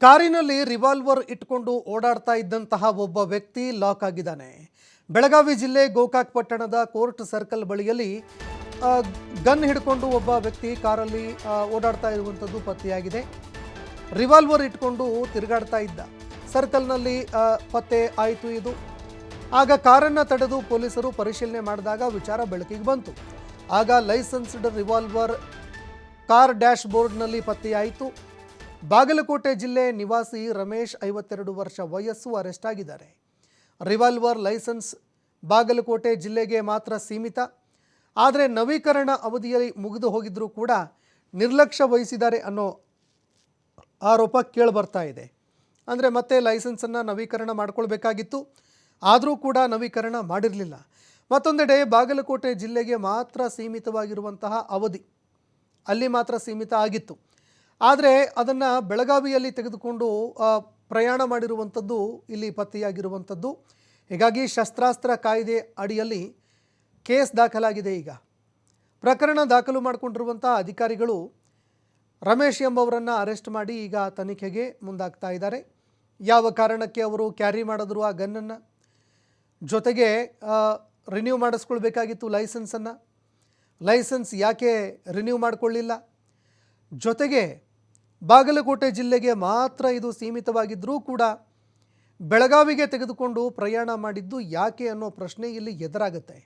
ಕಾರಿನಲ್ಲಿ ರಿವಾಲ್ವರ್ ಇಟ್ಕೊಂಡು ಓಡಾಡ್ತಾ ಇದ್ದಂತಹ ಒಬ್ಬ ವ್ಯಕ್ತಿ ಲಾಕ್ ಆಗಿದ್ದಾನೆ. ಬೆಳಗಾವಿ ಜಿಲ್ಲೆ ಗೋಕಾಕ್ ಪಟ್ಟಣದ ಕೋರ್ಟ್ ಸರ್ಕಲ್ ಬಳಿಯಲ್ಲಿ ಗನ್ ಹಿಡ್ಕೊಂಡು ಒಬ್ಬ ವ್ಯಕ್ತಿ ಕಾರಲ್ಲಿ ಓಡಾಡ್ತಾ ಇರುವಂಥದ್ದು ಪತ್ತೆಯಾಗಿದೆ. ರಿವಾಲ್ವರ್ ಇಟ್ಕೊಂಡು ತಿರುಗಾಡ್ತಾ ಇದ್ದ ಸರ್ಕಲ್ನಲ್ಲಿ ಪತ್ತೆ ಆಯಿತು ಇದು. ಆಗ ಕಾರನ್ನು ತಡೆದು ಪೊಲೀಸರು ಪರಿಶೀಲನೆ ಮಾಡಿದಾಗ ವಿಚಾರ ಬೆಳಕಿಗೆ ಬಂತು. ಆಗ ಲೈಸೆನ್ಸ್ಡ್ ರಿವಾಲ್ವರ್ ಕಾರ್ ಡ್ಯಾಶ್ ಬೋರ್ಡ್ನಲ್ಲಿ ಪತ್ತೆಯಾಯಿತು. ಬಾಗಲಕೋಟೆ ಜಿಲ್ಲೆ ನಿವಾಸಿ ರಮೇಶ್ 52 ವರ್ಷ ವಯಸ್ಸು ಅರೆಸ್ಟ್ ಆಗಿದ್ದಾರೆ. ರಿವಾಲ್ವರ್ ಲೈಸೆನ್ಸ್ ಬಾಗಲಕೋಟೆ ಜಿಲ್ಲೆಗೆ ಮಾತ್ರ ಸೀಮಿತ. ಆದರೆ ನವೀಕರಣ ಅವಧಿಯಲ್ಲಿ ಮುಗಿದು ಹೋಗಿದ್ರೂ ಕೂಡ ನಿರ್ಲಕ್ಷ್ಯ ವಹಿಸಿದ್ದಾರೆ ಅನ್ನೋ ಆರೋಪ ಕೇಳಿಬರ್ತಾ ಇದೆ. ಅಂದರೆ ಮತ್ತೆ ಲೈಸೆನ್ಸನ್ನು ನವೀಕರಣ ಮಾಡಿಕೊಳ್ಬೇಕಾಗಿತ್ತು, ಆದರೂ ಕೂಡ ನವೀಕರಣ ಮಾಡಿರಲಿಲ್ಲ. ಮತ್ತೊಂದೆಡೆ ಬಾಗಲಕೋಟೆ ಜಿಲ್ಲೆಗೆ ಮಾತ್ರ ಸೀಮಿತವಾಗಿರುವಂತಹ ಅವಧಿ ಅಲ್ಲಿ ಮಾತ್ರ ಸೀಮಿತ ಆಗಿತ್ತು. ಆದರೆ ಅದನ್ನು ಬೆಳಗಾವಿಯಲ್ಲಿ ತೆಗೆದುಕೊಂಡು ಪ್ರಯಾಣ ಮಾಡಿರುವಂಥದ್ದು ಇಲ್ಲಿ ಪತ್ತೆಯಾಗಿರುವಂಥದ್ದು. ಹೀಗಾಗಿ ಶಸ್ತ್ರಾಸ್ತ್ರ ಕಾಯ್ದೆ ಅಡಿಯಲ್ಲಿ ಕೇಸ್ ದಾಖಲಾಗಿದೆ. ಈಗ ಪ್ರಕರಣ ದಾಖಲು ಮಾಡಿಕೊಂಡಿರುವಂಥ ಅಧಿಕಾರಿಗಳು ರಮೇಶ್ ಎಂಬವರನ್ನು ಅರೆಸ್ಟ್ ಮಾಡಿ ಈಗ ತನಿಖೆಗೆ ಮುಂದಾಗ್ತಾ ಇದ್ದಾರೆ. ಯಾವ ಕಾರಣಕ್ಕೆ ಅವರು ಕ್ಯಾರಿ ಮಾಡಿದ್ರು ಆ ಗನ್ನನ್ನು, ಜೊತೆಗೆ ರಿನ್ಯೂ ಮಾಡಿಸ್ಕೊಳ್ಬೇಕಾಗಿತ್ತು ಲೈಸೆನ್ಸನ್ನು, ಲೈಸೆನ್ಸ್ ಯಾಕೆ ರಿನ್ಯೂ ಮಾಡಿಕೊಳ್ಳಿಲ್ಲ, ಜೊತೆಗೆ ಬಾಗಲಕೋಟೆ ಜಿಲ್ಲೆಗೆ ಮಾತ್ರ ಇದು ಸೀಮಿತವಾಗಿದ್ದರೂ ಕೂಡ ಬೆಳಗಾವಿಗೆ ತೆಗೆದುಕೊಂಡು ಪ್ರಯಾಣ ಮಾಡಿದ್ದು ಯಾಕೆ ಅನ್ನೋ ಪ್ರಶ್ನೆ ಇಲ್ಲಿ ಎದುರಾಗುತ್ತೆ.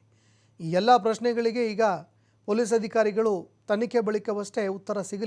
ಈ ಎಲ್ಲ ಪ್ರಶ್ನೆಗಳಿಗೆ ಈಗ ಪೊಲೀಸ್ ಅಧಿಕಾರಿಗಳು ತನಿಖೆ ಬಳಿಕವಷ್ಟೇ ಉತ್ತರ ಸಿಗಲಿದೆ.